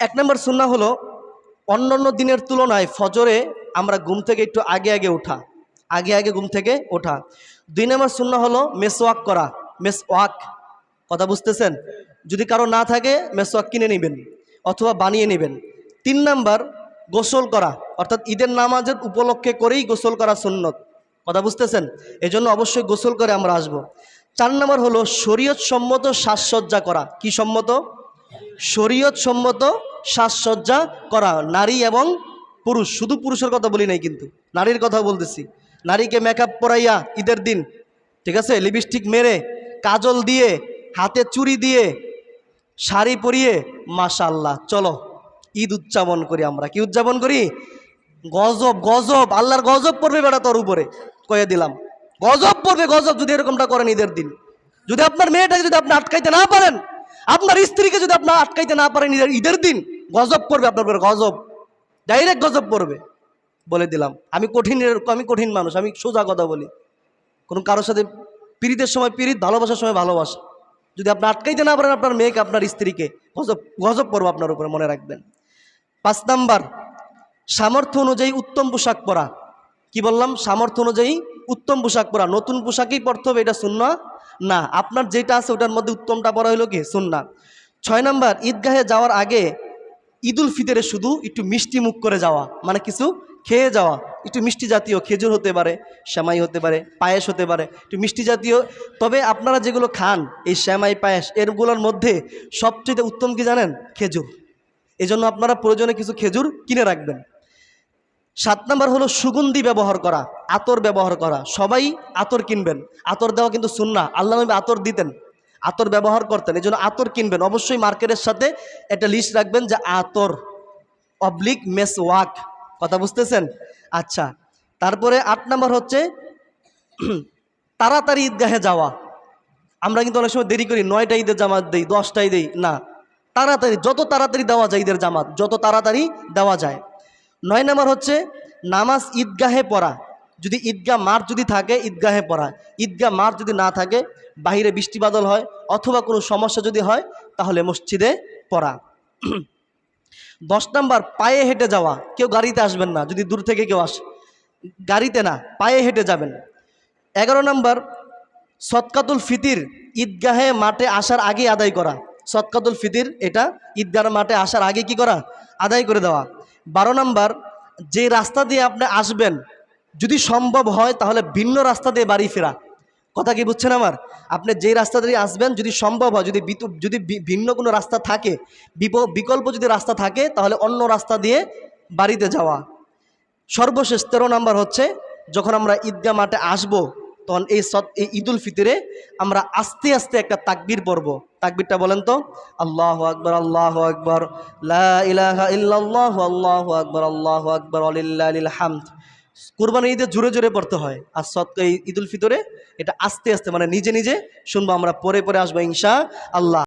এক নম্বর সুন্নাহ হলো অন্যান্য দিনের তুলনায় ফজরে আমরা ঘুম থেকে একটু আগে আগে ওঠা, আগে ঘুম থেকে ওঠা। 2 নম্বর সুন্নাহ হলো মেসওয়াক করা, মেসওয়াক, কথা বুঝতেছেন? যদি কারো না থাকে মেসওয়াক কিনে নেবেন অথবা বানিয়ে নেবেন। 3 নম্বর গোসল করা, অর্থাৎ ঈদের নামাজের উপলক্ষে করেই গোসল করা সুন্নত, কথা বুঝতেছেন? এজন্য অবশ্যই গোসল করে আমরা আসব। 4 নম্বর হলো শরীয়ত সম্মত সাজসজ্জা করা। কি সম্মত? শরীয়ত সম্মত সাজসজ্জা করা, নারী এবং পুরুষ, শুধু পুরুষের কথা বলি নাই, কিন্তু নারীর কথা বলতেছি। নারীকে মেকআপ পরাইয়া ঈদের দিন, ঠিক আছে, লিপস্টিক মেরে, কাজল দিয়ে, হাতে চুড়ি দিয়ে, শাড়ি পরিয়ে, মাশাআল্লাহ চলো ঈদ উদযাপন করি। আমরা কি উদযাপন করি? গজব, গজব, আল্লাহর গজব পড়বে বেটা তোর উপরে, কয়ে দিলাম, গজব পড়বে, গজব যদি এরকমটা করেন ঈদের দিন। যদি আপনার মেয়েটাকে যদি আপনি আটকাইতে না পারেন, আপনার স্ত্রীকে যদি আপনি আটকাইতে না পারেন ঈদের দিন, গজব পড়বে আপনার উপরে, গজব, ডাইরেক্ট গজব পড়বে, বলে দিলাম। আমি কঠিন মানুষ, আমি সোজা কথা বলি। কোনো কারোর সাথে পীড়িতের সময় পীড়িত, ভালোবাসার সময় ভালোবাসা। যদি আপনি আটকাইতে না পারেন আপনার মেয়েকে, আপনার স্ত্রীকে, গজব, গজব পড়বে আপনার উপরে, মনে রাখবেন। 5 নাম্বার সামর্থ্য অনুযায়ী উত্তম পোশাক পরা। কি বললাম? সামর্থ্য অনুযায়ী উত্তম পোশাক পরা। নতুন পোশাকই পরতে হবে এটা সুন্নাহ না, আপনার যেটা আছে ওটার মধ্যে উত্তমটা পরা হলো কি সুন্নাহ। 6 নাম্বার ঈদগাহে যাওয়ার আগে ঈদুল ফিতরে শুধু একটু মিষ্টি মুখ করে যাওয়া, মানে কিছু খেয়ে যাওয়া, একটু মিষ্টি জাতীয়, খেজুর হতে পারে, সেমাই হতে পারে, পায়েস হতে পারে, একটু মিষ্টি জাতীয়। তবে আপনারা যেগুলো খান এই সেমাই পায়েস এরগুলোর মধ্যে সবচেয়ে উত্তম কি জানেন? খেজুর। এজন্য আপনারা প্রয়োজনে কিছু খেজুর কিনে রাখবেন। 7 নাম্বার হলো সুগন্ধি ব্যবহার করা, আতর ব্যবহার করা। সবাই আতর কিনবেন, আতর দেওয়া কিন্তু সুন্নাহ। আল্লাহ নবী আতর দিতেন, আতর ব্যবহার করতেন, এই জন্য আতর কিনবেন। অবশ্যই মার্কেটের সাথে একটা লিস্ট রাখবেন যে আতর অবলিক মেসওয়াক, কথা বুঝতেছেন? আচ্ছা, তারপরে 8 নাম্বার হচ্ছে তাড়াতাড়ি ঈদগাহে যাওয়া। আমরা কিন্তু অনেক সময় দেরি করি, 9টা ঈদের জামাত দেই, 10টায় দেই না, তাড়াতাড়ি, যত তাড়াতাড়ি দেওয়া যায় ঈদের জামাত, যত তাড়াতাড়ি দেওয়া যায়। 9 নাম্বার হচ্ছে নামাজ ঈদগাহে পড়া। যদি ঈদগাহ মাঠ যদি থাকে ঈদগাহে পড়া, ঈদগাহ মাঠ যদি না থাকে, বাহিরে বৃষ্টি বাদল হয় অথবা কোনো সমস্যা যদি হয়, তাহলে মসজিদে পড়া। 10 নাম্বার পায়ে হেঁটে যাওয়া। কেউ গাড়িতে আসবেন না, যদি দূর থেকে কেউ আসে, গাড়িতে না, পায়ে হেঁটে যাবেন। 11 নাম্বার সদকাতুল ফিতির ঈদগাহে মাঠে আসার আগে আদায় করা। সদকাতুল ফিতির এটা ঈদগাহ মাঠে আসার আগে কি করা? আদায় করে দেওয়া। 12 নাম্বার যে রাস্তা দিয়ে আপনি আসবেন, যদি সম্ভব হয় তাহলে ভিন্ন রাস্তা দিয়ে বাড়ি ফেরা। কথা কি বুঝছেন আমার? আপনি যেই রাস্তা দিয়ে আসবেন, যদি সম্ভব হয়, যদি ভিন্ন কোনো রাস্তা থাকে, বিকল্প যদি রাস্তা থাকে, তাহলে অন্য রাস্তা দিয়ে বাড়িতে যাওয়া। সর্বশেষ 13 নাম্বার হচ্ছে যখন আমরা ঈদগাহ মাঠে আসবো, তখন এই ঈদুল ফিতরে আমরা আস্তে আস্তে একটা তাকবীর পড়ব। তাকবীরটা বলেন তো? আল্লাহু আকবার, আল্লাহু আকবার, লা ইলাহা ইল্লাল্লাহু, আল্লাহু আকবার, আল্লাহু আকবার, ওয়ালিল্লাহিল হামদ। কুরবানি ঈদে জোরে জোরে পড়তে হয়, আর এই ঈদুল ফিতরে এটা আস্তে আস্তে, মানে নিজে নিজে শুনবো, আমরা পরে পরে আসবো ইনশাআল্লাহ।